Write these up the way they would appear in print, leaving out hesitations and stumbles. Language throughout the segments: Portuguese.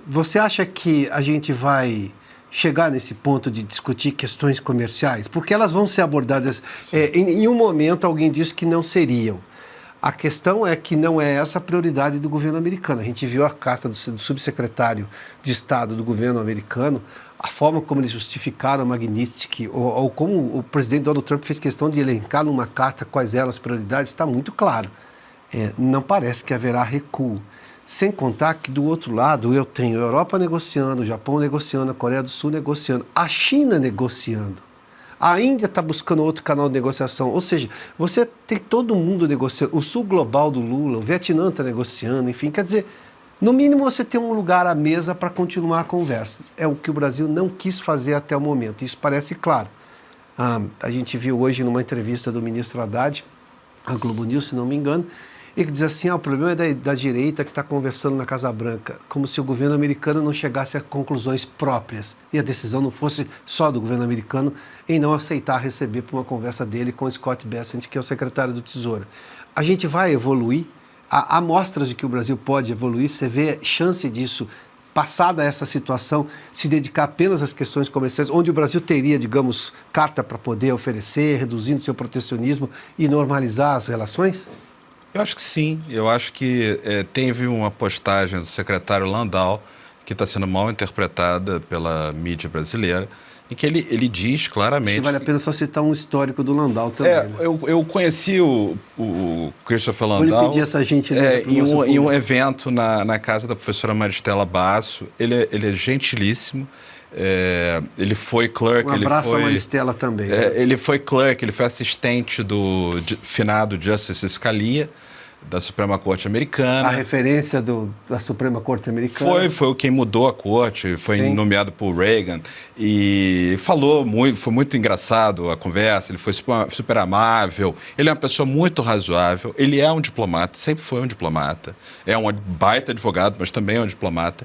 você acha que a gente vai chegar nesse ponto de discutir questões comerciais? Porque elas vão ser abordadas. Em um momento, alguém disse que não seriam. A questão é que não é essa a prioridade do governo americano. A gente viu a carta do subsecretário de Estado do governo americano, a forma como eles justificaram a Magnitsky, ou como o presidente Donald Trump fez questão de elencar numa carta quais eram as prioridades, está muito claro. Não parece que haverá recuo. Sem contar que, do outro lado, eu tenho a Europa negociando, o Japão negociando, a Coreia do Sul negociando, a China negociando. A Índia está buscando outro canal de negociação. Ou seja, você tem todo mundo negociando. O sul global do Lula, o Vietnã está negociando, enfim. Quer dizer, no mínimo você tem um lugar à mesa para continuar a conversa. É o que o Brasil não quis fazer até o momento. Isso parece claro. A gente viu hoje numa entrevista do ministro Haddad, a Globo News, se não me engano, ele diz assim, o problema é da direita que está conversando na Casa Branca, como se o governo americano não chegasse a conclusões próprias e a decisão não fosse só do governo americano em não aceitar receber por uma conversa dele com Scott Bessent, que é o secretário do Tesouro. A gente vai evoluir, há mostras de que o Brasil pode evoluir, você vê chance disso, passada essa situação, se dedicar apenas às questões comerciais, onde o Brasil teria, digamos, carta para poder oferecer, reduzindo seu protecionismo e normalizar as relações? Eu acho que sim. Eu acho que teve uma postagem do secretário Landau que está sendo mal interpretada pela mídia brasileira, em que ele diz claramente... Acho que vale a pena só citar um histórico do Landau também. Né? Eu conheci o Christopher Landau... Ele pedia essa gentileza em um evento na casa da professora Maristela Basso. Ele é gentilíssimo. Ele foi clerk... Um abraço a Maristela também. Ele foi clerk, ele foi assistente do finado Justice Scalia, da Suprema Corte Americana. A referência da Suprema Corte Americana. Foi quem mudou a corte, foi nomeado por Reagan e falou muito, foi muito engraçado a conversa, ele foi super amável, ele é uma pessoa muito razoável, ele é um diplomata, sempre foi um diplomata, é um baita advogado, mas também é um diplomata.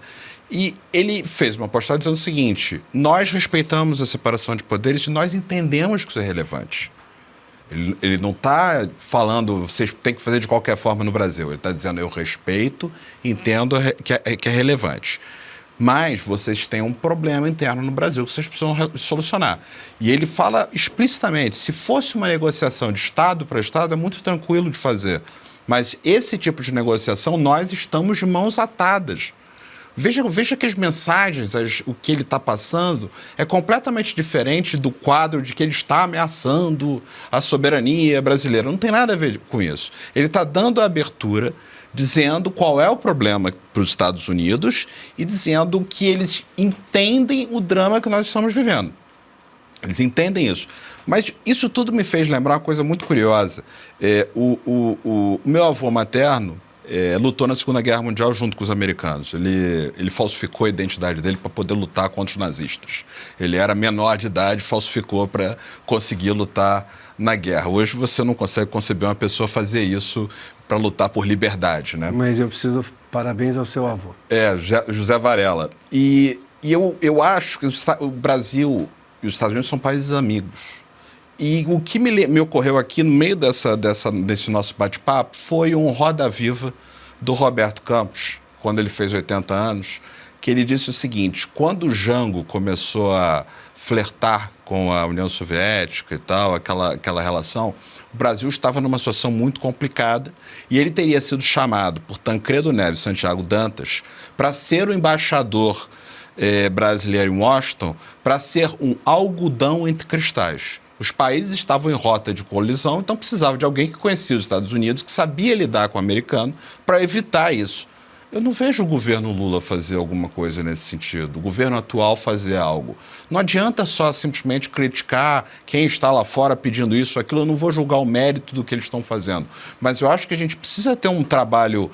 E ele fez uma postagem dizendo o seguinte: nós respeitamos a separação de poderes e nós entendemos que isso é relevante. Ele não está falando, vocês têm que fazer de qualquer forma no Brasil. Ele está dizendo, eu respeito, entendo que é relevante. Mas vocês têm um problema interno no Brasil que vocês precisam solucionar. E ele fala explicitamente, se fosse uma negociação de Estado para Estado, é muito tranquilo de fazer. Mas esse tipo de negociação, nós estamos de mãos atadas. Veja que as mensagens, o que ele está passando, é completamente diferente do quadro de que ele está ameaçando a soberania brasileira. Não tem nada a ver com isso. Ele está dando a abertura, dizendo qual é o problema para os Estados Unidos e dizendo que eles entendem o drama que nós estamos vivendo. Eles entendem isso. Mas isso tudo me fez lembrar uma coisa muito curiosa. O meu avô materno lutou na Segunda Guerra Mundial junto com os americanos. Ele falsificou a identidade dele para poder lutar contra os nazistas. Ele era menor de idade, falsificou para conseguir lutar na guerra. Hoje você não consegue conceber uma pessoa fazer isso para lutar por liberdade, né? Mas eu preciso... Parabéns ao seu avô. José Varela. E eu acho que o Brasil e os Estados Unidos são países amigos. E o que me ocorreu aqui no meio desse nosso bate-papo foi um Roda Viva do Roberto Campos, quando ele fez 80 anos, que ele disse o seguinte: quando o Jango começou a flertar com a União Soviética e tal, aquela relação, o Brasil estava numa situação muito complicada e ele teria sido chamado por Tancredo Neves e Santiago Dantas para ser o embaixador brasileiro em Washington, para ser um algodão entre cristais. Os países estavam em rota de colisão, então precisava de alguém que conhecia os Estados Unidos, que sabia lidar com o americano, para evitar isso. Eu não vejo o governo Lula fazer alguma coisa nesse sentido, o governo atual fazer algo. Não adianta só simplesmente criticar quem está lá fora pedindo isso ou aquilo, eu não vou julgar o mérito do que eles estão fazendo. Mas eu acho que a gente precisa ter um trabalho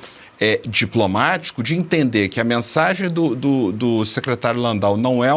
diplomático de entender que a mensagem do secretário Landau não é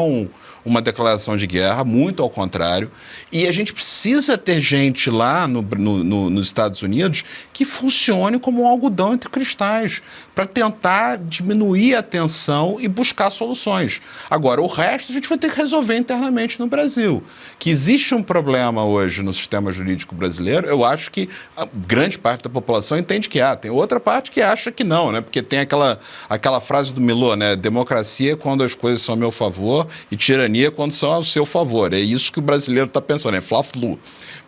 uma declaração de guerra, muito ao contrário, e a gente precisa ter gente lá nos Estados Unidos que funcione como um algodão entre cristais, para tentar diminuir a tensão e buscar soluções. Agora, o resto a gente vai ter que resolver internamente no Brasil. Que existe um problema hoje no sistema jurídico brasileiro, eu acho que a grande parte da população entende que há, tem outra parte que acha que não, né? Porque tem aquela frase do Milô, né? Democracia é quando as coisas são a meu favor e tirania é quando são ao seu favor. É isso que o brasileiro está pensando, é fla-flu.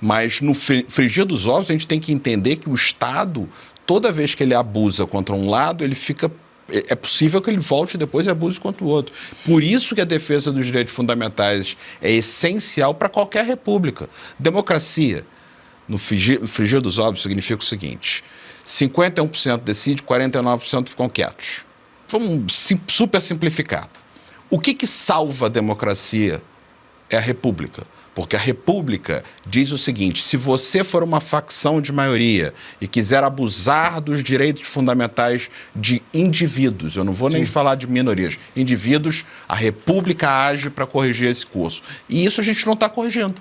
Mas no frigir dos ovos a gente tem que entender que o Estado, toda vez que ele abusa contra um lado, ele fica... É possível que ele volte depois e abuse contra o outro. Por isso que a defesa dos direitos fundamentais é essencial para qualquer república. Democracia, no frigir dos ovos, significa o seguinte: 51% decide, 49% ficam quietos. Vamos super simplificar. O que salva a democracia é a república. Porque a república diz o seguinte: se você for uma facção de maioria e quiser abusar dos direitos fundamentais de indivíduos, eu não vou nem falar de minorias, indivíduos, a república age para corrigir esse curso. E isso a gente não está corrigindo.